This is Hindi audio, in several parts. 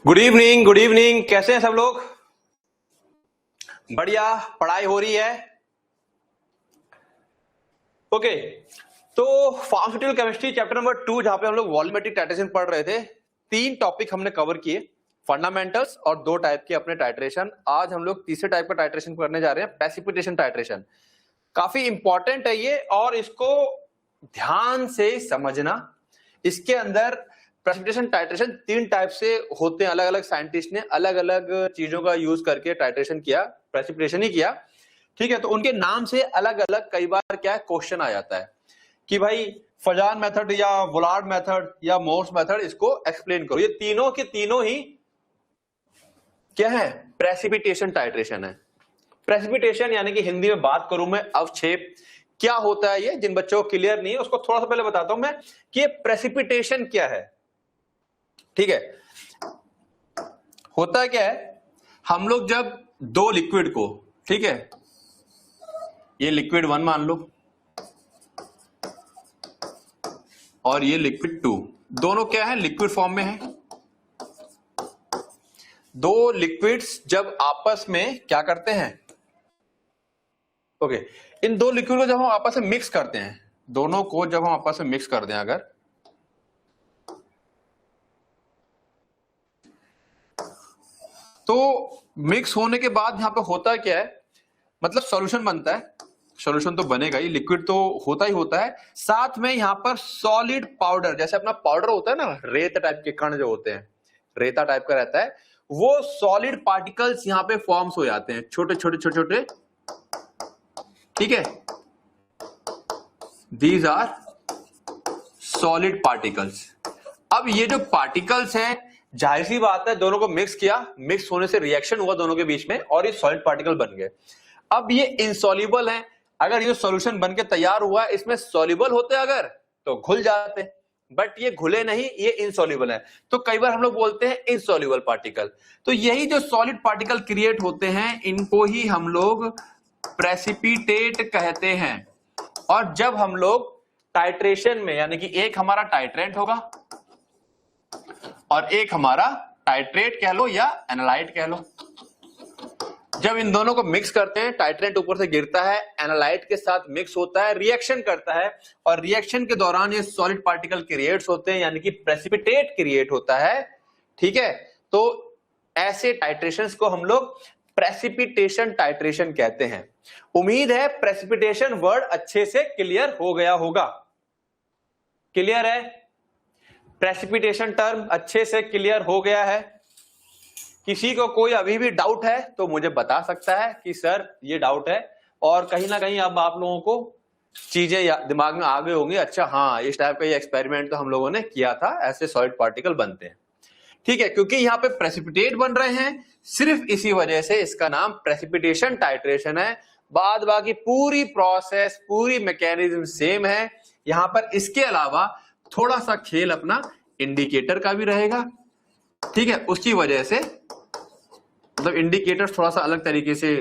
Good evening, good evening. कैसे हैं सब लोग? बढ़िया, पढ़ाई हो रही है। ओके, तो फार्मास्यूटिकल केमिस्ट्री चैप्टर नंबर 2 जहां पे हम लोग वॉल्यूमेट्रिक टाइट्रेशन पढ़ रहे थे, 3 टॉपिक हमने कवर किए, फंडामेंटल्स और 2 टाइप के अपने टाइट्रेशन। आज हम लोग तीसरे टाइप का टाइट्रेशन करने जा रहे हैं, प्रेसिपिटेशन टाइट्रेशन। काफी इंपॉर्टेंट है ये और इसको ध्यान से समझना। इसके अंदर प्रेसिपिटेशन टाइट्रेशन 3 टाइप से होते हैं। अलग अलग साइंटिस्ट ने अलग अलग चीजों का यूज करके टाइट्रेशन किया, प्रेसिपिटेशन ही किया। ठीक है, तो उनके नाम से अलग अलग कई बार क्या क्वेश्चन आ जाता है कि भाई फजान मेथड या वुलार्ड मेथड या मोर्स मेथड, इसको एक्सप्लेन करो। ये तीनों के तीनों ही क्या है? प्रेसिपिटेशन टाइट्रेशन है। प्रेसिपिटेशन यानी कि हिंदी में बात करूं मैं अवक्षेप, क्या होता है ये? जिन बच्चों को क्लियर नहीं है उसको थोड़ा सा पहले बताता हूं मैं कि ये प्रेसिपिटेशन क्या है। ठीक है, होता क्या है, हम लोग जब 2 लिक्विड को, ठीक है, ये लिक्विड 1 मान लो और ये लिक्विड 2, दोनों क्या है? लिक्विड फॉर्म में है। 2 लिक्विड्स जब आपस में क्या करते हैं? ओके, इन 2 लिक्विड को जब हम आपस में मिक्स करते हैं, दोनों को जब हम आपस में मिक्स कर दें अगर, तो मिक्स होने के बाद यहां पे होता क्या है, मतलब सॉल्यूशन बनता है। सॉल्यूशन तो बनेगा ही, लिक्विड तो होता ही होता है, साथ में यहां पर सॉलिड पाउडर, जैसे अपना पाउडर होता है ना, रेत टाइप के कण जो होते हैं, रेता टाइप का रहता है, वो सॉलिड पार्टिकल्स यहां पे फॉर्म्स हो जाते हैं, छोटे छोटे छोटे छोटे। ठीक है, दीज आर सॉलिड पार्टिकल्स। अब ये जो पार्टिकल्स हैं, जाहिर सी बात है, दोनों को मिक्स किया, मिक्स होने से रिएक्शन हुआ दोनों के बीच में और ये सॉलिड पार्टिकल बन गए। अब ये इनसॉल्युबल है। अगर ये सॉल्यूशन बनके तैयार हुआ है, इसमें सॉल्युबल होते अगर तो घुल जाते, बट ये घुले नहीं, ये इनसॉल्युबल है। तो कई बार हम लोग बोलते हैं इनसॉल्युबल पार्टिकल। तो यही जो सॉलिड पार्टिकल क्रिएट होते हैं, इनको ही हम लोग प्रेसिपिटेट कहते हैं। और जब हम लोग टाइट्रेशन में, यानी कि एक हमारा टाइट्रेंट होगा और एक हमारा टाइट्रेट कह लो या एनालाइट कह लो, जब इन दोनों को मिक्स करते हैं, टाइट्रेंट ऊपर से गिरता है, एनालाइट के साथ मिक्स होता है, रिएक्शन करता है और रिएक्शन के दौरान ये सॉलिड पार्टिकल क्रिएट्स होते हैं, यानी कि प्रेसिपिटेट क्रिएट होता है। ठीक है, तो ऐसे टाइट्रेशंस को हम लोग प्रेसिपिटेशन टाइट्रेशन कहते हैं। उम्मीद है प्रेसिपिटेशन वर्ड अच्छे से क्लियर हो गया होगा। क्लियर है? प्रेसिपिटेशन टर्म अच्छे से क्लियर हो गया है? किसी को कोई अभी भी डाउट है तो मुझे बता सकता है कि सर ये डाउट है, और कहीं ना कहीं अब आप लोगों को चीजें दिमाग में आ गई होंगी, अच्छा हाँ इस टाइप का ये एक्सपेरिमेंट तो हम लोगों ने किया था, ऐसे सॉलिड पार्टिकल बनते हैं। ठीक है, क्योंकि यहाँ पे प्रेसिपिटेट बन रहे हैं, सिर्फ इसी वजह से इसका नाम प्रेसिपिटेशन टाइट्रेशन है। बाद बाकी पूरी प्रोसेस, पूरी मैकेनिज्म सेम है। यहां पर इसके अलावा थोड़ा सा खेल अपना इंडिकेटर का भी रहेगा। ठीक है, उसकी वजह से मतलब इंडिकेटर्स थोड़ा सा अलग तरीके से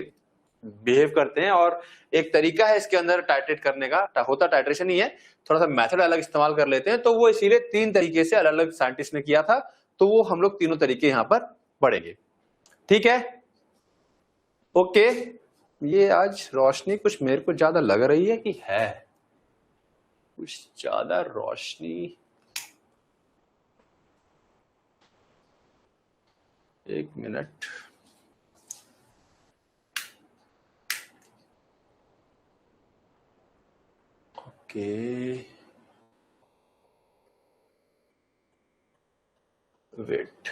बिहेव करते हैं, और एक तरीका है इसके अंदर टाइट्रेट करने का, होता टाइट्रेशन ही है, थोड़ा सा मेथड अलग इस्तेमाल कर लेते हैं। तो वो इसीलिए 3 तरीके से अलग अलग साइंटिस्ट ने किया था, तो वो हम लोग तीनों तरीके यहां पर पढ़ेंगे। ठीक है, ओके। ये आज रोशनी कुछ मेरे को ज्यादा लग रही है कि है कुछ ज्यादा रोशनी। एक मिनट, ओके, वेट,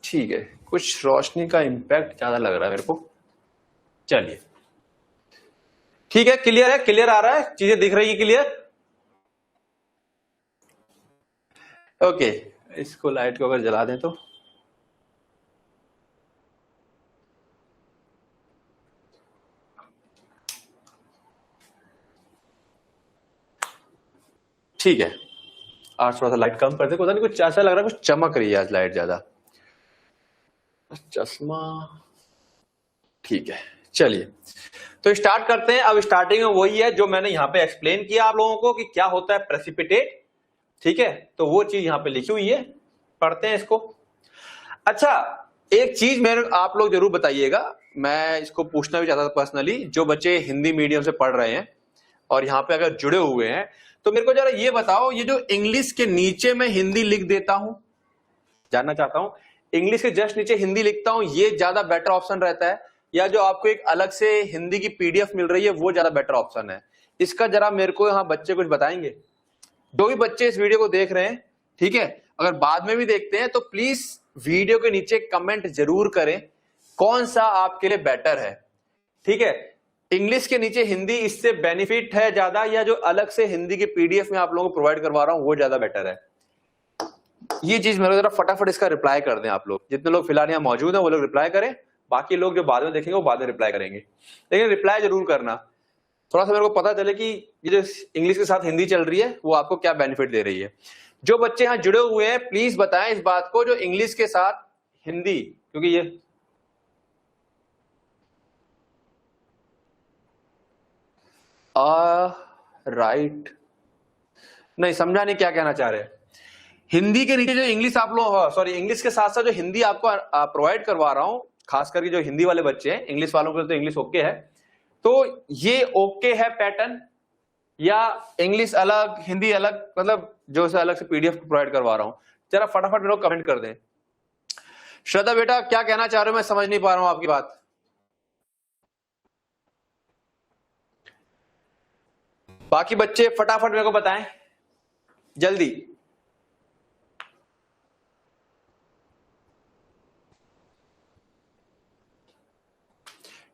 ठीक है, कुछ रोशनी का इंपैक्ट ज्यादा लग रहा है मेरे को। चलिए ठीक है, क्लियर है, क्लियर आ रहा है, चीजें दिख रही है क्लियर? ओके, इसको लाइट को अगर जला दें तो ठीक है। आज थोड़ा सा लाइट कम कर दे, पता नहीं कुछ ऐसा लग रहा है, कुछ चमक रही है आज लाइट ज्यादा, चश्मा। ठीक है, चलिए तो स्टार्ट करते हैं। अब स्टार्टिंग में वही है जो मैंने यहां पे एक्सप्लेन किया आप लोगों को कि क्या होता है प्रेसिपिटेट। ठीक है, तो वो चीज यहां पे लिखी हुई है, पढ़ते हैं इसको। अच्छा, एक चीज मेरे आप लोग जरूर बताइएगा, मैं इसको पूछना भी चाहता था पर्सनली, जो बच्चे हिंदी मीडियम से पढ़ रहे हैं और यहाँ पे अगर जुड़े हुए हैं, तो मेरे को जरा ये बताओ, ये जो इंग्लिश के नीचे मैं हिंदी लिख देता हूं, जानना चाहता हूं, इंग्लिश के जस्ट नीचे हिंदी लिखता हूं, ये ज्यादा बेटर ऑप्शन रहता है, या जो आपको एक अलग से हिंदी की पीडीएफ मिल रही है वो ज्यादा बेटर ऑप्शन है? इसका जरा मेरे को यहाँ बच्चे कुछ बताएंगे, जो भी बच्चे इस वीडियो को देख रहे हैं, ठीक है, अगर बाद में भी देखते हैं तो प्लीज वीडियो के नीचे कमेंट जरूर करें कौन सा आपके लिए बेटर है। ठीक है, इंग्लिश के नीचे हिंदी, इससे बेनिफिट है ज्यादा, या जो अलग से हिंदी की पीडीएफ में आप लोगों को प्रोवाइड करवा रहा हूं वो ज्यादा बेटर है? ये चीज मेरे को जरा फटाफट इसका रिप्लाई कर दें आप लोग, जितने लोग फिलहाल यहाँ मौजूद हैं वो लोग रिप्लाई करें, बाकी लोग जो बाद में देखेंगे वो बाद में रिप्लाई करेंगे, लेकिन रिप्लाई जरूर करना, थोड़ा सा मेरे को पता चले कि ये जो इंग्लिश के साथ हिंदी चल रही है वो आपको क्या बेनिफिट दे रही है। जो बच्चे यहाँ जुड़े हुए हैं प्लीज बताएं इस बात को, जो इंग्लिश के साथ हिंदी, क्योंकि ये राइट नहीं समझा, नहीं क्या कहना चाह रहे हैं। हिंदी के नीचे जो इंग्लिश आप लोग, सॉरी, इंग्लिश के साथ साथ जो हिंदी आपको प्रोवाइड करवा रहा हूं, खास करके जो हिंदी वाले बच्चे हैं, इंग्लिश वालों के लिए तो इंग्लिश ओके है, तो ये ओके है पैटर्न, या इंग्लिश अलग हिंदी अलग, मतलब जो से अलग से पीडीएफ प्रोवाइड करवा रहा हूं? जरा फटाफट मेरे को कमेंट कर दें। श्रद्धा बेटा क्या कहना चाह रहे हो, मैं समझ नहीं पा रहा हूं आपकी बात। बाकी बच्चे फटाफट मेरे को बताएं जल्दी।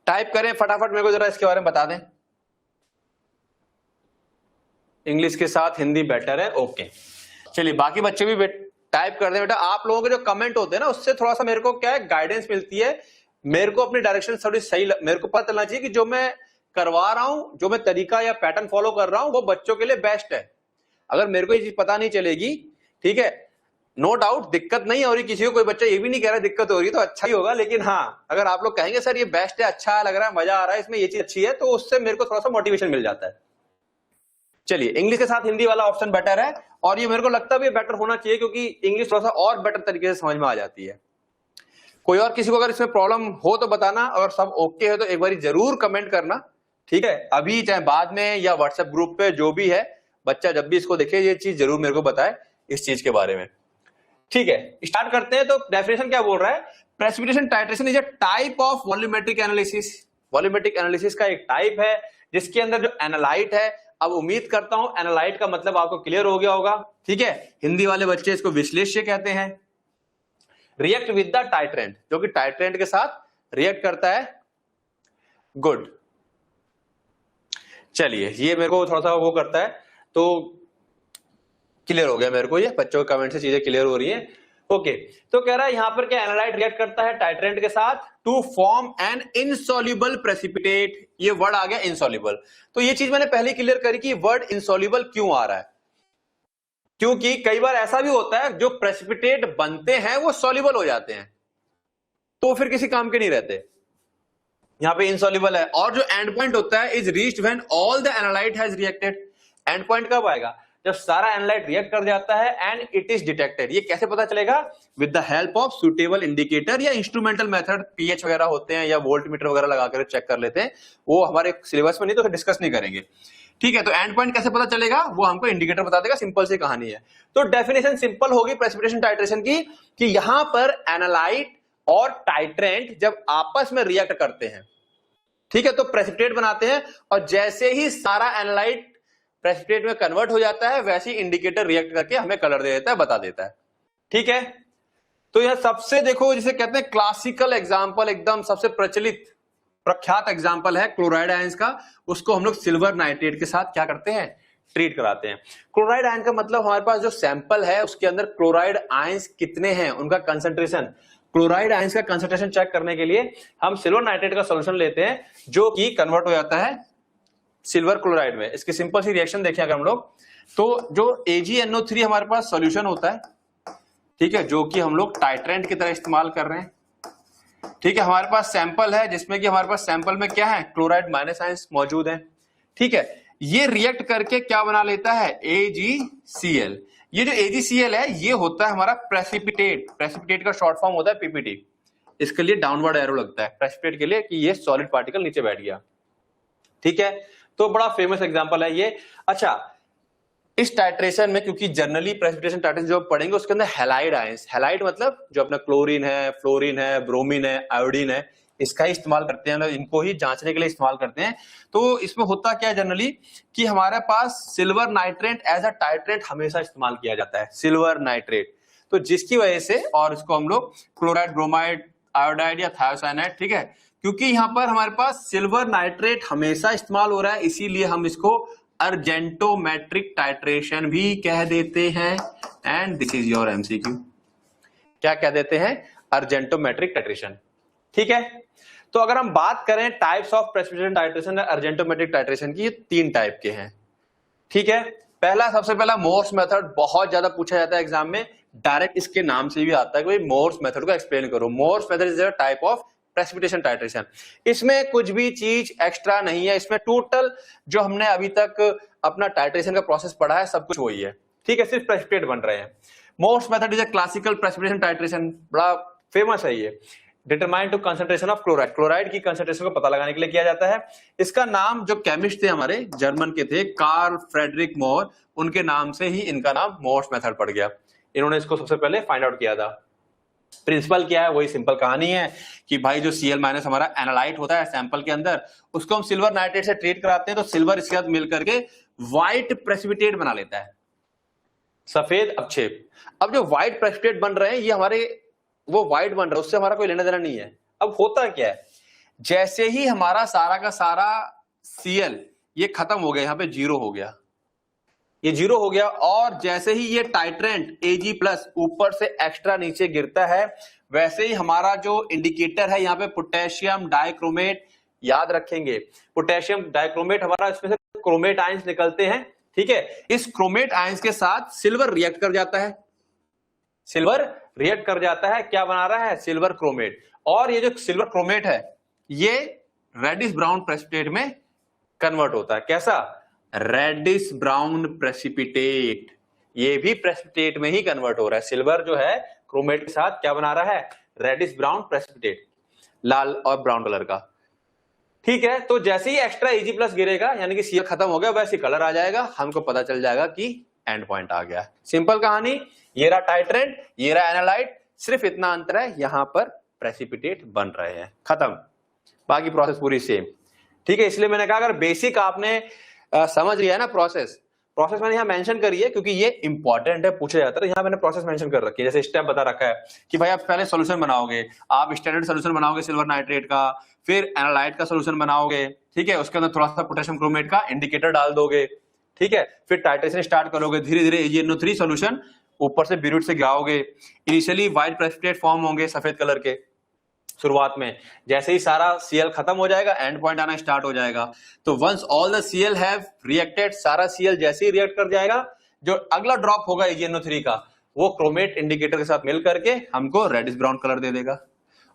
टाइप करें फटाफट, मेरे को जरा इसके बारे में बता दें। इंग्लिश के साथ हिंदी बेटर है, ओके। चलिए बाकी बच्चे भी टाइप कर दें बेटा। आप लोगों के जो कमेंट होते हैं ना, उससे थोड़ा सा मेरे को क्या है, गाइडेंस मिलती है, मेरे को अपनी डायरेक्शन थोड़ी सही मेरे को पता चलना चाहिए कि जो मैं करवा रहा हूं, जो मैं तरीका या पैटर्न फॉलो कर रहा हूं वो बच्चों के लिए बेस्ट है। अगर मेरे को ये चीज पता नहीं चलेगी, ठीक है, नो डाउट दिक्कत नहीं हो रही किसी को, कोई बच्चा ये भी नहीं कह रहा दिक्कत हो रही, तो अच्छा ही होगा, लेकिन हाँ अगर आप लोग कहेंगे सर ये बेस्ट है, अच्छा लग रहा है, मजा आ रहा है इसमें, ये चीज अच्छी है, तो उससे मेरे को थोड़ा सा मोटिवेशन मिल जाता है। चलिए, इंग्लिश के साथ हिंदी वाला ऑप्शन बेटर है, और ये मेरे को लगता भी बेटर होना चाहिए, क्योंकि इंग्लिश थोड़ा सा और बेटर तरीके से समझ में आ जाती है। कोई और किसी को अगर इसमें प्रॉब्लम हो तो बताना, और सब ओके है तो एक बार जरूर कमेंट करना, ठीक है, अभी चाहे बाद में या व्हाट्सएप ग्रुप पे, जो भी है, बच्चा जब भी इसको देखे ये चीज जरूर मेरे को बताए इस चीज के बारे में। ठीक है, स्टार्ट करते हैं। तो डेफिनेशन क्या बोल रहा है, precipitation titration is a type of volumetric analysis. Volumetric analysis का एक टाइप है जिसके अंदर जो एनालाइट है, अब उम्मीद करता हूं एनालाइट का मतलब आपको क्लियर हो गया होगा, ठीक है, हिंदी वाले बच्चे इसको विश्लेष्य कहते हैं। रिएक्ट विद द टाइट्रेंट, जो कि टाइट्रेंट के साथ रिएक्ट करता है, गुड। चलिए, ये मेरे को थोड़ा सा वो करता है, तो क्लियर हो गया मेरे को, ये बच्चों के कमेंट से चीजें क्लियर हो रही हैं। ओके, तो कह रहा है यहां पर क्या, एनालाइट रिएक्ट करता है टाइट्रेंट के साथ to form an insoluble precipitate. ये वर्ड आ गया इनसॉल्युबल, तो ये चीज मैंने पहले क्लियर करी कि वर्ड इनसॉल्युबल क्यों आ रहा है, क्योंकि कई बार ऐसा भी होता है जो प्रेसिपिटेट बनते हैं वो सॉल्युबल हो जाते हैं, तो फिर किसी काम के नहीं रहते, यहां पे इनसॉल्युबल है। और जो एंड पॉइंट होता है, is reached when all the analyte has reacted. And point कब आएगा, जब सारा एनालाइट रिएक्ट कर जाता है एंड इट इज डिटेक्टेड। ये कैसे पता चलेगा, with the help of suitable indicator या इंस्ट्रूमेंटल मेथड, पीएच वगैरह होते हैं या वोल्टमीटर वगैरह लगाकर चेक कर लेते हैं, वो हमारे सिलेबस में नहीं तो डिस्कस नहीं करेंगे, ठीक है। तो एंड पॉइंट कैसे पता चलेगा, वो हमको इंडिकेटर बता देगा, सिंपल सी कहानी है। तो डेफिनेशन सिंपल होगी प्रेसिपिटेशन टाइट्रेशन की, कि यहां पर एनालाइट और टाइट्रेंट जब आपस में रिएक्ट करते हैं, ठीक है, तो प्रेसिपिटेट बनाते हैं, और जैसे ही सारा एनालाइट प्रेसिपिटेट में कन्वर्ट हो जाता है, वैसे ही इंडिकेटर रिएक्ट करके हमें कलर दे देता है, बता देता है, ठीक है। तो यह सबसे देखो, जिसे कहते हैं क्लासिकल एग्जांपल, एकदम सबसे प्रचलित प्रख्यात एग्जांपल है क्लोराइड आयंस का, उसको हम लोग सिल्वर नाइट्रेट के साथ क्या करते हैं, ट्रीट कराते हैं। क्लोराइड आयन का मतलब हमारे पास जो सैंपल है उसके अंदर क्लोराइड आयंस कितने हैं, उनका कंसंट्रेशन। क्लोराइड आयंस का कंसंट्रेशन चेक करने के लिए हम सिल्वर नाइट्रेट का सॉल्यूशन लेते हैं, जो कि कन्वर्ट हो जाता है सिल्वर क्लोराइड में। इसकी सिंपल सी रिएक्शन देखिए अगर हम लोग, तो जो AgNO3 हमारे पास सॉल्यूशन होता है, ठीक है, जो कि हम लोग टाइट्रेंट की तरह इस्तेमाल कर रहे हैं, ठीक है, हमारे पास सैंपल है जिसमें कि हमारे पास सैंपल में क्या है, क्लोराइड माइनस आयंस मौजूद है, ठीक है। ये रिएक्ट करके क्या बना लेता है, AgCl। ये जो AgCl है ये होता है हमारा प्रेसिपिटेट, प्रेसिपिटेट का शॉर्ट फॉर्म होता है PPT। इसके लिए डाउनवर्ड एरो लगता है प्रेसिपिटेट के लिए कि ये सॉलिड पार्टिकल नीचे बैठ गया, ठीक है। तो बड़ा फेमस एग्जांपल है ये। अच्छा, इस टाइट्रेशन में क्योंकि जनरली प्रेसिपिटेशन टाइट्रेशन जो पढ़ेंगे उसके अंदर हैलाइड आयंस, हैलाइड मतलब जो अपना क्लोरीन है, फ्लोरीन है, ब्रोमीन है, आयोडीन है, इसका ही इस्तेमाल करते हैं, इनको ही जांचने के लिए इस्तेमाल करते हैं। तो इसमें होता क्या है जनरली कि हमारे पास silver nitrate as a titrate हमेशा इस्तेमाल किया जाता है, सिल्वर नाइट्रेट। तो जिसकी वजह से, और इसको हम लोग क्लोराइड, ब्रोमाइड, आयोडाइड या थायोसाइनाइड, ठीक है, क्योंकि यहां पर हमारे पास सिल्वर नाइट्रेट हमेशा इस्तेमाल हो रहा है, इसीलिए हम इसको अर्जेंटोमेट्रिक टाइट्रेशन भी कह देते हैं। And this is your MCQ। क्या कह देते हैं? अर्जेंटोमेट्रिक टाइट्रेशन, ठीक है। तो अगर हम बात करें टाइप्स ऑफ प्रेसिपिटेशन टाइट्रेशन या अर्जेंटोमेट्रिक टाइट्रेशन की, ये 3 टाइप के हैं, ठीक है। पहला, सबसे पहला मोर्स मेथड, बहुत ज्यादा पूछा जाता है एग्जाम में, डायरेक्ट इसके नाम से भी आता है कि भाई मोर्स मेथड को एक्सप्लेन करो। Mohr's method is a type of precipitation titration. इसमें कुछ भी चीज एक्स्ट्रा नहीं है, इसमें टोटल जो हमने अभी तक अपना टाइट्रेशन का प्रोसेस पढ़ा है सब कुछ वही है, ठीक है, सिर्फ प्रेसिपिटेट बन रहे हैं। Mohr's method is a classical precipitation titration, बड़ा फेमस है ये। Determine to concentration of chloride, chloride की कंसंट्रेशन को पता लगाने के लिए किया जाता है। इसका नाम जो केमिस्ट थे हमारे जर्मन के थे, कार्ल फ्रेडरिक मोर, उनके नाम से ही इनका नाम मोर्स मेथड पड़ गया। इन्होंने इसको सबसे पहले फाइंड आउट किया था। प्रिंसिपल क्या है? वही सिंपल कहानी है कि भाई जो Cl- हमारा एनालाइट होता है सैंपल के अंदर, उसको हम सिल्वर नाइट्रेट से ट्रीट कराते हैं तो सिल्वर इसके साथ मिलकर के व्हाइट प्रेसिपिटेट बना लेता है, सफेद अवक्षेप। अब जो व्हाइट प्रेसिपिटेट बन रहे हैं ये हमारे वो व्हाइट बन रहा है, उससे हमारा कोई लेना देना नहीं है। अब होता क्या है, जैसे ही हमारा सारा का सारा Cl ये खत्म हो गया, यहां पे 0 हो गया, ये 0 हो गया, और जैसे ही ये टाइट्रेंट Ag+ ऊपर से एक्स्ट्रा नीचे गिरता है, वैसे ही हमारा जो इंडिकेटर है यहाँ पे पोटेशियम डाइक्रोमेट, याद रखेंगे पोटेशियम डाइक्रोमेट हमारा, इसमें से क्रोमेट आयंस निकलते हैं, ठीक है। इस क्रोमेट आयंस के साथ सिल्वर रिएक्ट कर जाता है, सिल्वर रिएक्ट कर जाता है, क्या बना रहा है? Silver chromate. और ये जो सिल्वर क्रोमेट है ये रेडिश ब्राउन प्रेसिपिटेट में कन्वर्ट होता है। कैसा? Reddish brown precipitate. ये भी प्रेसिपिटेट में ही कन्वर्ट हो रहा है। सिल्वर जो है क्रोमेट के साथ क्या बना रहा है? रेडिश ब्राउन प्रेसिपिटेट, लाल और ब्राउन कलर का, ठीक है। तो जैसे ही एक्स्ट्रा Ag+ गिरेगा, यानी कि Cl खत्म हो गया, वैसे कलर आ जाएगा, हमको पता चल जाएगा कि एंड पॉइंट आ गया। सिंपल कहानी, ये रहा टाइट्रेंट, ये रहा एनालाइट, सिर्फ इतना अंतर है यहां पर प्रेसिपिटेट बन रहे हैं, खत्म, बाकी प्रोसेस पूरी सेम, ठीक है। इसलिए मैंने कहा अगर बेसिक आपने समझ लिया है ना प्रोसेस मैंने यहां मेंशन करी है क्योंकि ये इंपॉर्टेंट है, पूछा जाता है, तो यहां मैंने प्रोसेस मेंशन कर रखी है। जैसे स्टेप बता रखा है कि भाई आप पहले सॉल्यूशन बनाओगे, आप स्टैंडर्ड सॉल्यूशन बनाओगे सिल्वर नाइट्रेट का, फिर एनालाइट का सॉल्यूशन बनाओगे, ठीक है, उसके अंदर थोड़ा सा पोटेशियम क्रोमेट का इंडिकेटर डाल दोगे, ठीक है, फिर टाइट्रेशन स्टार्ट करोगे, धीरे धीरे AgNO3 सॉल्यूशन ऊपर से बिरूट से गिराओगे। इनिशियली व्हाइट प्रेसिपिटेट फॉर्म होंगे सफेद कलर के शुरुआत में, जैसे ही सारा Cl खत्म हो जाएगा एंड पॉइंट आना स्टार्ट हो जाएगा। तो once all the Cl have reacted, सारा Cl जैसे ही रिएक्ट कर जाएगा, जो अगला ड्रॉप होगा AgNO3 का, वो क्रोमेट इंडिकेटर के साथ मिल करके हमको रेडिश ब्राउन कलर दे देगा।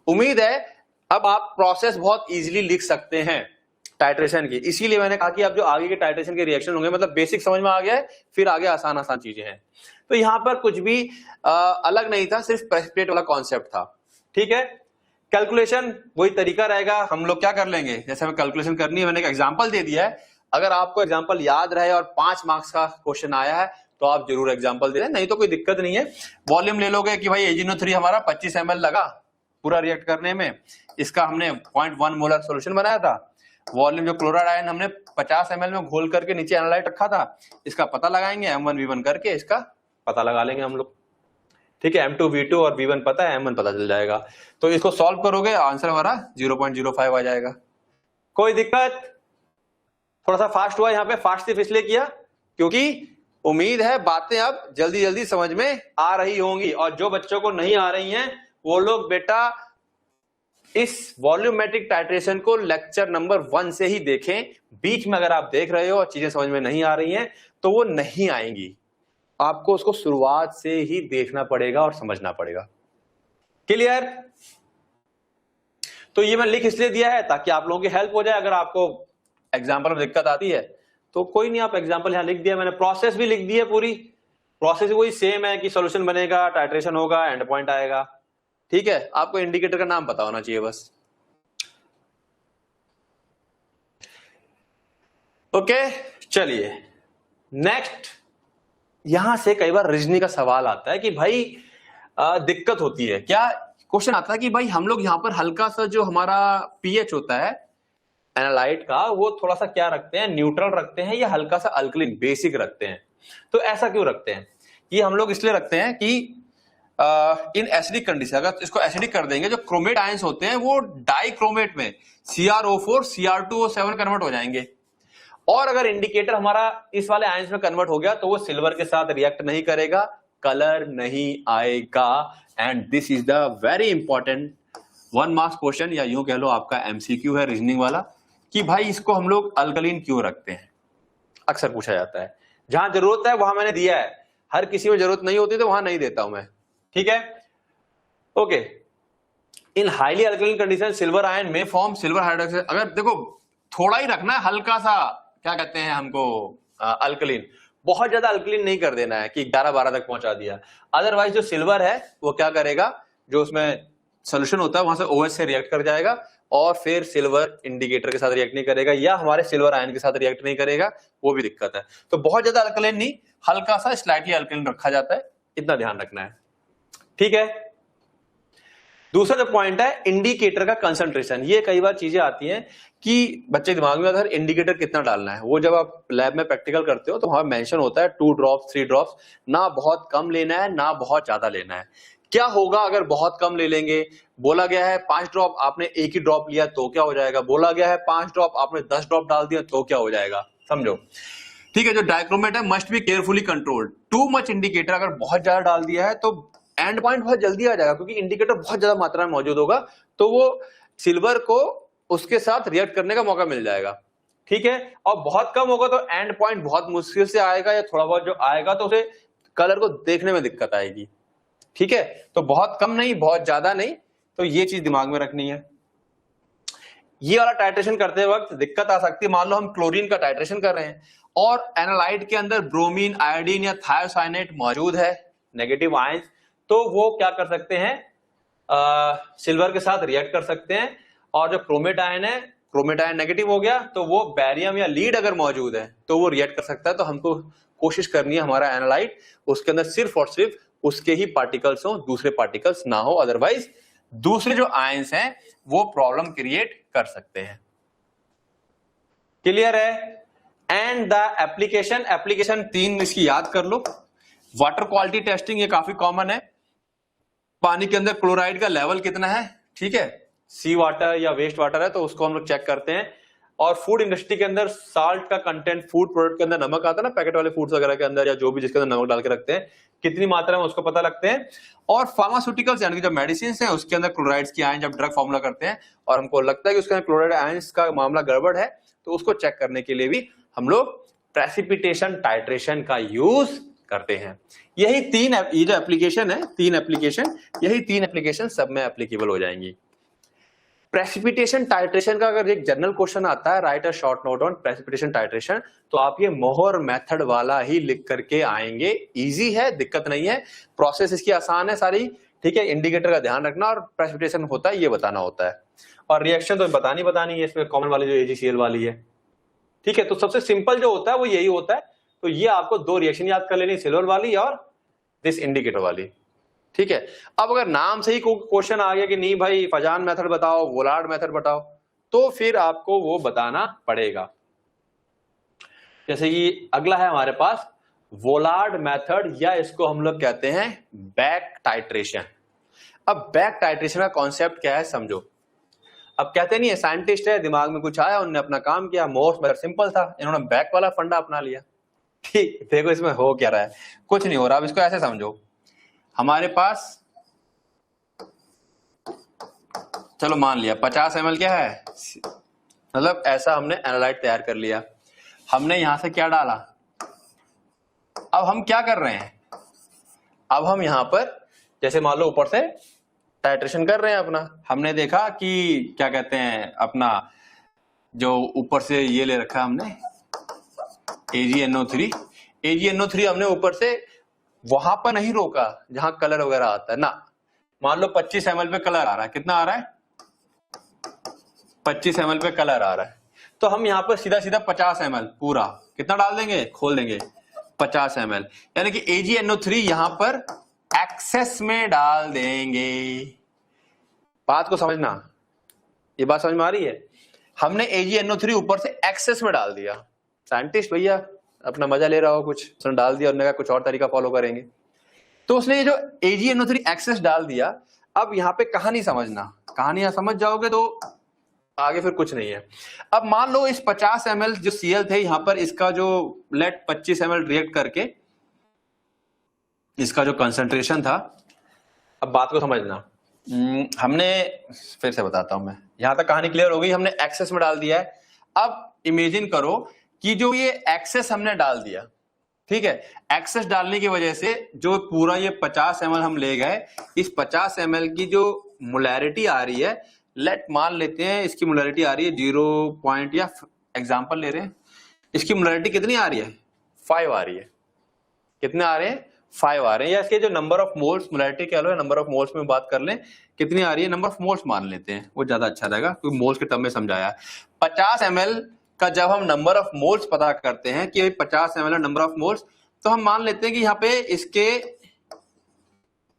उम्मीद है अब आप प्रोसेस बहुत इजीली लिख सकते हैं टाइट्रेशन की, इसीलिए मैंने कहा कि अब जो आगे के टाइट्रेशन के रिएक्शन होंगे, मतलब बेसिक समझ में आ गया है, फिर आगे आसान आसान चीजें हैं। तो यहां पर कुछ भी अलग नहीं था, सिर्फ प्रेसिपिटेट वाला कॉन्सेप्ट था, ठीक है। कैलकुलेशन वही तरीका रहेगा, हम लोग क्या कर लेंगे, जैसे हमें कैलकुलेशन करनी है, मैंने एक एग्जांपल दे दिया है, अगर आपको एग्जांपल याद रहे और 5 मार्क्स का क्वेश्चन आया है तो आप जरूर एग्जांपल दे रहे, नहीं तो कोई दिक्कत नहीं है। वॉल्यूम ले लोगे कि भाई AgNO3 हमारा 25 ml लगा पूरा रिएक्ट करने में, इसका हमने 0.1 मोलर सोल्यूशन बनाया था। वॉल्यूम जो क्लोराइड आयन हमने 50 ml में घोल करके नीचे एनालाइट रखा था, इसका पता लगाएंगे, M1V1 करके इसका पता लगा लेंगे हम लोग, ठीक है। M2V2 और V1 पता है, M1 पता चल जाएगा। तो इसको सॉल्व करोगे, आंसर हमारा 0.05 आ जाएगा। कोई दिक्कत? थोड़ा सा फास्ट हुआ यहाँ पे, फास्ट सिर्फ इसलिए किया क्योंकि उम्मीद है बातें अब जल्दी जल्दी समझ में आ रही होंगी, और जो बच्चों को नहीं आ रही हैं वो लोग बेटा इस वॉल्यूमेट्रिक टाइट्रेशन को लेक्चर नंबर 1 से ही देखें। बीच में अगर आप देख रहे हो और चीजें समझ में नहीं आ रही हैं तो वो नहीं आएंगी, आपको उसको शुरुआत से ही देखना पड़ेगा और समझना पड़ेगा। क्लियर? तो ये मैं लिख इसलिए दिया है ताकि आप लोगों की हेल्प हो जाए। अगर आपको एग्जाम्पल में दिक्कत आती है तो कोई नहीं, आप एग्जाम्पल यहां लिख दिया मैंने, प्रोसेस भी लिख दी है पूरी, प्रोसेस वही सेम है कि सॉल्यूशन बनेगा, टाइट्रेशन होगा, एंड पॉइंट आएगा। ठीक है, आपको इंडिकेटर का नाम पता होना चाहिए बस। ओके, चलिए नेक्स्ट। यहां से कई बार रीजनिंग का सवाल आता है कि भाई दिक्कत होती है क्या, क्वेश्चन आता है कि भाई हम लोग यहाँ पर हल्का सा जो हमारा पीएच होता है एनालाइट का, वो थोड़ा सा क्या रखते हैं, न्यूट्रल रखते हैं या हल्का सा अल्कलिन बेसिक रखते हैं। तो ऐसा क्यों रखते हैं? ये हम लोग इसलिए रखते हैं कि इन एसिडिक कंडीशन, अगर इसको एसिडिक कर देंगे, जो क्रोमेट आयंस होते हैं वो डाइक्रोमेट में CrO4 Cr2O7 कन्वर्ट हो जाएंगे। और अगर इंडिकेटर हमारा इस वाले आयंस में कन्वर्ट हो गया तो वो सिल्वर के साथ रिएक्ट नहीं करेगा, कलर नहीं आएगा। And this is the very important 1 marks question, या यूं कह लो आपका MCQ है रीजनिंग वाला, कि भाई इसको हम लोग अल्कलीन क्यों रखते हैं, अक्सर पूछा जाता है। जहां जरूरत है वहां मैंने दिया है, हर किसी में जरूरत नहीं होती तो वहां नहीं देता हूं मैं। ठीक है, ओके। इन highly alkaline condition silver ion में फॉर्म सिल्वर हाइड्रोक्साइड। अगर देखो थोड़ा ही रखना है, हल्का सा क्या कहते हैं हमको अल्कलीन, बहुत ज्यादा अल्कलीन नहीं कर देना है कि 11-12 तक पहुंचा दिया। अदरवाइज जो सिल्वर है वो क्या करेगा, जो उसमें सोल्यूशन होता है वहां से OH से रिएक्ट कर जाएगा और फिर सिल्वर इंडिकेटर के साथ रिएक्ट नहीं करेगा या हमारे सिल्वर आयन के साथ रिएक्ट नहीं करेगा, वो भी दिक्कत है। तो बहुत ज्यादा अल्कलीन नहीं, हल्का सा स्लाइटली अल्कलीन रखा जाता है, इतना ध्यान रखना है। ठीक है, दूसरा जो पॉइंट है इंडिकेटर का कंसंट्रेशन। ये कई बार चीजें आती हैं कि बच्चे दिमाग में अगर इंडिकेटर कितना डालना है, वो जब आप लैब में प्रैक्टिकल करते हो तो वहां मेंशन होता है 2 ड्रॉप्स 3 ड्रॉप्स, ना बहुत कम लेना है ना बहुत ज्यादा लेना है। क्या होगा अगर बहुत कम ले लेंगे? बोला गया है 5 ड्रॉप, आपने एक ही ड्रॉप लिया तो क्या हो जाएगा? बोला गया है 5 ड्रॉप, आपने 10 ड्रॉप डाल दिया तो क्या हो जाएगा? समझो। ठीक है, जो डाइक्रोमेट है must be carefully controlled. Too much indicator अगर बहुत ज्यादा डाल दिया है तो एंड पॉइंट बहुत जल्दी आ जाएगा, क्योंकि इंडिकेटर बहुत ज्यादा मात्रा में मौजूद होगा, तो वो सिल्वर को उसके साथ रिएक्ट करने का मौका मिल जाएगा। ठीक है, और बहुत कम होगा तो एंड पॉइंट बहुत मुश्किल से आएगा, या थोड़ा बहुत जो आएगा तो उसे कलर को देखने में दिक्कत आएगी। ठीक है, तो बहुत कम नहीं बहुत ज्यादा नहीं, तो ये चीज दिमाग में रखनी है। ये वाला टाइट्रेशन करते वक्त दिक्कत आ सकती है। मान लो हम क्लोरीन का टाइट्रेशन कर रहे हैं और एनालाइट के अंदर ब्रोमीन, आयोडीन या थायोसाइनेट मौजूद है, नेगेटिव आयंस, तो वो क्या कर सकते हैं, सिल्वर के साथ रिएक्ट कर सकते हैं। और जो क्रोमेट आयन है, क्रोमेट आयन नेगेटिव हो गया तो वो बैरियम या लीड अगर मौजूद है तो वो रिएक्ट कर सकता है। तो हमको कोशिश करनी है हमारा एनालाइट उसके अंदर सिर्फ और सिर्फ उसके ही पार्टिकल्स हो, दूसरे पार्टिकल्स ना हो, अदरवाइज दूसरे जो आयंस हैं वो प्रॉब्लम क्रिएट कर सकते हैं। क्लियर है? एंड द एप्लीकेशन, एप्लीकेशन 3 इसकी याद कर लो। वाटर क्वालिटी टेस्टिंग, ये काफी कॉमन है। पानी के अंदर क्लोराइड का लेवल कितना है, ठीक है, सी वाटर या वेस्ट वाटर है तो उसको हम लोग चेक करते हैं। और फूड इंडस्ट्री के अंदर साल्ट का कंटेंट, फूड प्रोडक्ट के अंदर नमक आता है ना, पैकेट वाले फूड्स वगैरह के अंदर या जो भी जिसके अंदर नमक डाल के रखते हैं, कितनी मात्रा में उसको पता लगते हैं। और फार्मास्यूटिकल्स यानी कि जो मेडिसिन है उसके अंदर क्लोराइड्स की आयन जब ड्रग फॉर्मूला करते हैं और हमको लगता है कि उसके अंदर क्लोराइड आयंस का मामला गड़बड़ है, तो उसको चेक करने के लिए भी हम लोग प्रेसिपिटेशन टाइट्रेशन का यूज करते हैं। यही ये जो एप्लीकेशन है, 3 एप्लीकेशन, यही 3 एप्लीकेशन सब में एप्लीकेबल हो जाएंगी। प्रेसिपिटेशन टाइट्रेशन का अगर एक जनरल क्वेश्चन आता है, right a short note on precipitation titration, तो आप ये मोहर मेथड वाला ही लिख करके आएंगे। इजी है, दिक्कत नहीं है, प्रोसेस इसकी आसान है सारी। ठीक है, इंडिकेटर का ध्यान रखना और प्रेसिपिटेशन होता है ये बताना होता है, और रिएक्शन तो बतानी है इसमें, कॉमन वाली जो AgCl वाली है। ठीक है, तो सबसे सिंपल जो होता है वो यही होता है। तो ये आपको 2 रिएक्शन याद कर लेनी, सिल्वर वाली और दिस इंडिकेटर वाली। ठीक है, अब अगर नाम से ही कोई क्वेश्चन आ गया कि नहीं भाई फजान मेथड बताओ, वोलार्ड मेथड बताओ, तो फिर आपको वो बताना पड़ेगा। जैसे कि अगला है हमारे पास वोलार्ड मेथड, या इसको हम लोग कहते हैं बैक टाइट्रेशन। अब बैक टाइट्रेशन का कॉन्सेप्ट क्या है समझो। अब कहते नहीं है साइंटिस्ट है, दिमाग में कुछ आया, उन्होंने अपना काम किया, मोस्ट मेथड सिंपल था, इन्होंने बैक वाला फंडा अपना लिया। ठीक, देखो इसमें हो क्या रहा है, कुछ नहीं हो रहा। अब इसको ऐसे समझो, हमारे पास चलो मान लिया 50 ml क्या है, मतलब ऐसा हमने एनालाइट तैयार कर लिया। हमने यहां से क्या डाला, अब हम क्या कर रहे हैं, अब हम यहां पर जैसे मान लो ऊपर से टाइट्रेशन कर रहे हैं अपना। हमने देखा कि क्या कहते हैं अपना जो ऊपर से ये ले रखा हमने AgNO3 हमने ऊपर से वहां पर नहीं रोका जहां कलर वगैरह आता है ना। मान लो 25 ml पे कलर आ रहा है, कितना आ रहा है 25 ml पे कलर आ रहा है, तो हम यहां पर सीधा सीधा 50 ml पूरा कितना डाल देंगे, खोल देंगे 50 ml, यानी कि AgNO3 यहां पर एक्सेस में डाल देंगे। बात को समझना, ये बात समझ में आ रही है। हमने AgNO3 ऊपर से एक्सेस में डाल दिया। साइंटिस्ट भैया अपना मजा ले रहा हो कुछ, उसने डाल दिया, उन्होंने कहा कुछ और तरीका फॉलो करेंगे, तो उसने ये जो AgNO3 एक्सेस डाल दिया। अब यहाँ पे कहानी समझना, कहानी यहाँ समझ जाओगे तो आगे फिर कुछ नहीं है। अब मान लो इस 50 ml जो Cl थे यहाँ पर, इसका जो लेट 25 ml रिएक्ट करके इसका जो कंसंट्रेशन था, अब बात को समझना, हमने फिर से बताता हूं मैं, यहां तक कहानी क्लियर हो गई। हमने एक्सेस में डाल दिया है। अब इमेजिन करो कि जो ये एक्सेस हमने डाल दिया, ठीक है, एक्सेस डालने की वजह से जो पूरा ये 50 ml हम ले गए, इस 50 ml की जो मोलैरिटी आ रही है, लेट मान लेते हैं इसकी मोलैरिटी आ रही है 0 या एग्जांपल ले रहे हैं, इसकी मोलैरिटी कितनी आ रही है 5 आ रही है। कितने आ रहे हैं 5 आ रहे हैं, या इसके जो नंबर ऑफ मोल्स, मोलैरिटी कह लो, नंबर ऑफ मोल्स में बात कर लें, कितनी आ रही है, नंबर ऑफ मोल्स मान लेते हैं, वो ज्यादा अच्छा रहेगा क्योंकि मोल्स के टर्म में समझाया है। 50 ml का जब हम नंबर ऑफ मोल्स पता करते हैं कि 50 ml नंबर ऑफ मोल्स, तो हम मान लेते हैं कि यहाँ पे इसके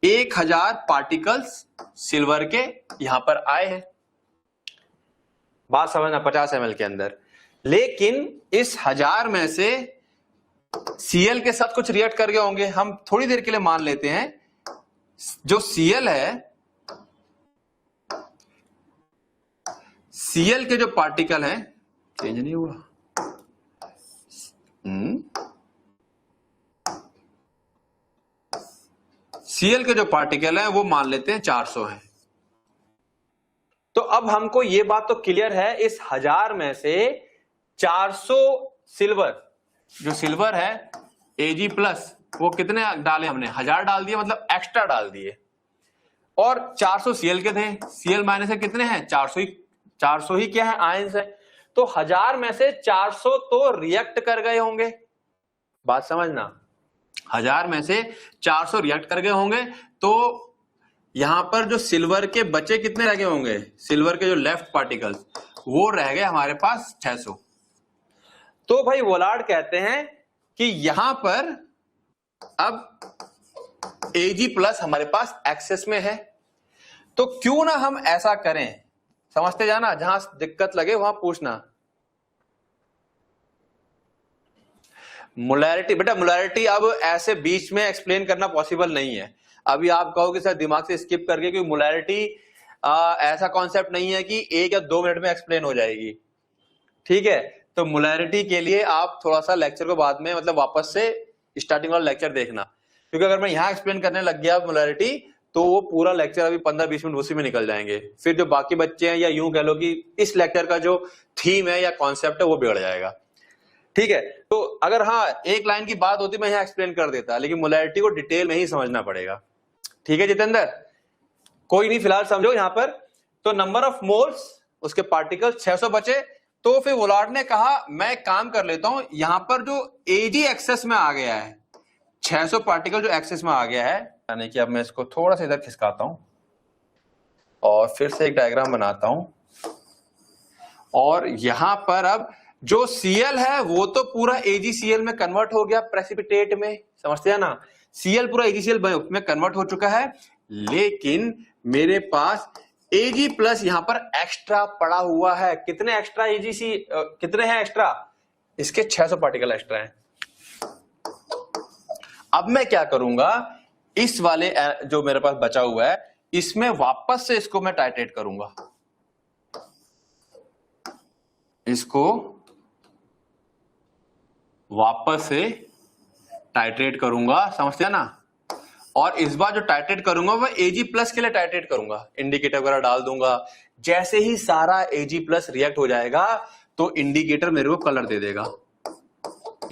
1000 पार्टिकल्स सिल्वर के यहां पर आए हैं। बात समझना, 50 ml के अंदर, लेकिन इस 1000 में से Cl के साथ कुछ रिएक्ट कर गए होंगे। हम थोड़ी देर के लिए मान लेते हैं जो Cl है, Cl के जो पार्टिकल हैं, चेंज नहीं हुआ, Cl के जो पार्टिकल हैं वो मान लेते हैं 400 हैं। तो अब हमको ये बात तो क्लियर है, इस 1000 में से 400 सिल्वर, जो सिल्वर है Ag प्लस, वो कितने डाले हमने, 1000 डाल दिए, मतलब एक्स्ट्रा डाल दिए, और 400 Cl के थे। Cl माइनस से कितने हैं 400 ही क्या है, आयंस है। तो 1000 में से 400 तो रिएक्ट कर गए होंगे। बात समझना, 1000 में से 400 रिएक्ट कर गए होंगे, तो यहां पर जो सिल्वर के बचे कितने रह गए होंगे, सिल्वर के जो लेफ्ट पार्टिकल्स वो रह गए हमारे पास 600। तो भाई वोलार्ड कहते हैं कि यहां पर अब Ag प्लस हमारे पास एक्सेस में है, तो क्यों ना हम ऐसा करें, समझते जाना, जहां दिक्कत लगे वहां पूछना। मोलैरिटी, बेटा मोलैरिटी अब ऐसे बीच में एक्सप्लेन करना पॉसिबल नहीं है। अभी आप कहोगे सर दिमाग से स्किप करके, क्योंकि मोलैरिटी ऐसा कॉन्सेप्ट नहीं है कि 1 या 2 मिनट में एक्सप्लेन हो जाएगी, ठीक है। तो मोलैरिटी के लिए आप थोड़ा सा लेक्चर को बाद में, मतलब वापस से स्टार्टिंग वाला लेक्चर देखना, क्योंकि अगर मैं यहां एक्सप्लेन करने लग गया मोलैरिटी, तो वो पूरा लेक्चर अभी 15-20 मिनट उसी में निकल जाएंगे। फिर जो बाकी बच्चे हैं, या यूं कह लो कि इस लेक्चर का जो थीम है या कॉन्सेप्ट है वो बिगड़ जाएगा, ठीक है। तो अगर हाँ एक लाइन की बात होती मैं यहां एक्सप्लेन कर देता, लेकिन मोलैरिटी को डिटेल में ही समझना पड़ेगा, ठीक है जितेंद्र। कोई नहीं, फिलहाल समझो यहां पर। तो नंबर ऑफ मोल्स, उसके पार्टिकल्स 600 बचे। तो फिर वोलार्ड ने कहा मैं काम कर लेता हूं, यहां पर जो Ag एक्सेस में आ गया है, 600 पार्टिकल जो एक्सेस में आ गया है, यानी कि अब मैं इसको थोड़ा सा इधर खिसकाता हूं और फिर से एक डायग्राम बनाता हूं, और यहां पर अब जो Cl है वो तो पूरा AgCl में कन्वर्ट हो गया प्रेसिपिटेट में, समझते हैं ना, Cl पूरा AgCl में कन्वर्ट हो चुका है, लेकिन मेरे पास Ag प्लस यहां पर एक्स्ट्रा पड़ा हुआ है। कितने एक्स्ट्रा कितने हैं एक्स्ट्रा, इसके 600 पार्टिकल एक्स्ट्रा हैं। अब मैं क्या करूंगा, इस वाले जो मेरे पास बचा हुआ है, इसमें वापस से इसको मैं टाइट्रेट करूंगा, इसको वापस से टाइट्रेट करूंगा, समझते हैं ना। और इस बार जो टाइट्रेट करूंगा वह Ag प्लस के लिए टाइट्रेट करूंगा, इंडिकेटर वगैरह डाल दूंगा। जैसे ही सारा Ag प्लस रिएक्ट हो जाएगा तो इंडिकेटर मेरे को कलर दे देगा,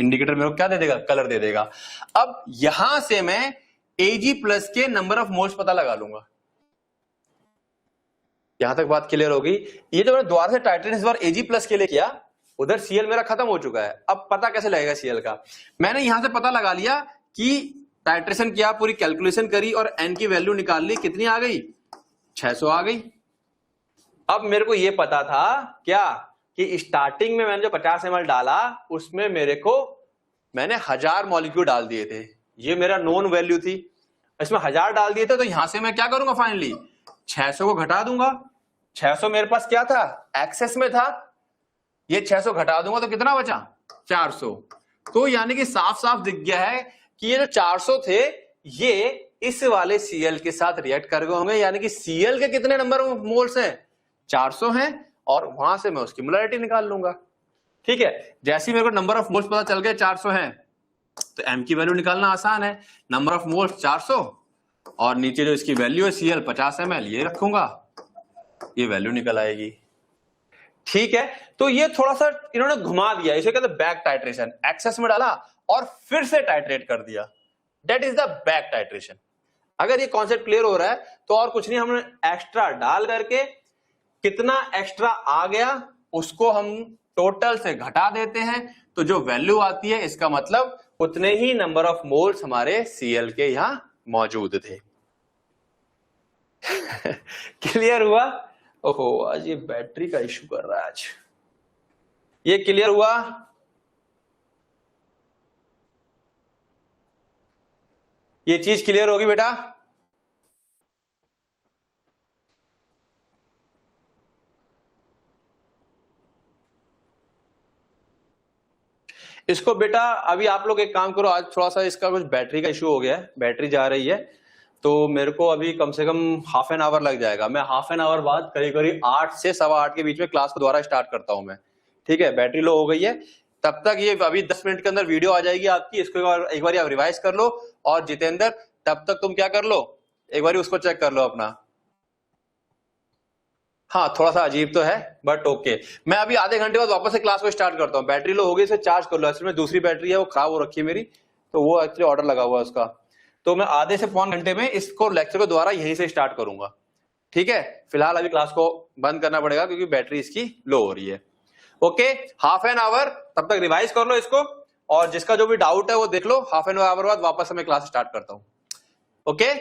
इंडिकेटर मेरे को क्या दे देगा, कलर दे देगा। अब यहां से मैं Ag प्लस के नंबर ऑफ मोल्स पता लगा लूंगा। यहां तक बात क्लियर होगी। ये जो मैंने दोबारा से टाइट्रेट इस बार Ag प्लस के लिए किया, उधर Cl मेरा खत्म हो चुका है। अब पता कैसे लगेगा Cl का, मैंने यहां से पता लगा लिया कि टाइट्रेशन किया, पूरी कैलकुलेशन करी और एन की वैल्यू निकाल ली, कितनी आ गई? 600 आ गई। अब मेरे को ये पता था क्या कि स्टार्टिंग में मैंने जो 50 ml डाला उसमें मैंने 1000 मॉलिक्यूल डाल दिए थे, ये मेरा नोन वैल्यू थी, इसमें 1000 डाल दिए थे, तो यहां से मैं क्या करूंगा? फाइनली 600 को घटा दूंगा। 600 मेरे पास क्या था? एक्सेस में था, ये 600 घटा दूंगा तो कितना बचा? 400। तो यानी कि साफ साफ दिख गया है कि ये जो 400 थे ये इस वाले Cl के साथ रिएक्ट कर गए होंगे, यानी कि Cl के कितने नंबर ऑफ मोल्स हैं? 400 हैं, और वहां से मैं उसकी मोलैरिटी निकाल लूंगा। ठीक है, जैसे ही मेरे को नंबर ऑफ मोल्स पता चल गए 400 हैं, तो m की वैल्यू निकालना आसान है। नंबर ऑफ मोल्स 400 और नीचे जो इसकी वैल्यू है Cl 50 ml, ये रखूंगा, ये वैल्यू निकल आएगी। ठीक है, तो ये थोड़ा सा इन्होंने घुमा दिया, इसे कहते हैं बैक टाइट्रेशन। एक्सेस में डाला और फिर से टाइट्रेट कर दिया, that is the back titration. अगर ये कॉन्सेप्ट क्लियर हो रहा है तो और कुछ नहीं, हमने एक्स्ट्रा डाल करके कितना एक्स्ट्रा आ गया उसको हम टोटल से घटा देते हैं, तो जो वैल्यू आती है इसका मतलब उतने ही नंबर ऑफ मोल्स हमारे Cl के यहां मौजूद थे। क्लियर हुआ? ओहो, आज ये बैटरी का इशू कर रहा है आज। ये क्लियर हुआ? ये चीज क्लियर होगी बेटा? इसको बेटा अभी आप लोग एक काम करो, आज थोड़ा सा इसका कुछ बैटरी का इशू हो गया है, बैटरी जा रही है, तो मेरे को अभी कम से कम हाफ एन आवर लग जाएगा। मैं हाफ एन आवर बाद करीब करीब 8 से 8:15 के बीच में क्लास को दोबारा स्टार्ट करता हूं मैं। ठीक है, बैटरी लो हो गई है, तब तक ये अभी 10 मिनट के अंदर वीडियो आ जाएगी आपकी, इसको एक बार आप रिवाइज कर लो। और जितेंद्र, तब तक तुम क्या कर लो, एक बार उसको चेक कर लो अपना। हाँ, थोड़ा सा अजीब तो है बट ओके। मैं अभी आधे घंटे बाद वापस से क्लास को स्टार्ट करता हूँ। बैटरी लो हो गई, इसे चार्ज कर लो। एक्चुअली में दूसरी बैटरी है वो खराब हो रखी है मेरी, तो वो एक्चुअली ऑर्डर लगा हुआ है उसका, तो मैं आधे से पौन घंटे में इसको लेक्चर को दोबारा यहीं से स्टार्ट करूंगा। ठीक है, फिलहाल अभी क्लास को बंद करना पड़ेगा क्योंकि बैटरी इसकी लो हो रही है। ओके, हाफ एन आवर, तब तक रिवाइज कर लो इसको, और जिसका जो भी डाउट है वो देख लो। हाफ एन आवर बाद वापस से मैं क्लास स्टार्ट करता हूँ। ओके।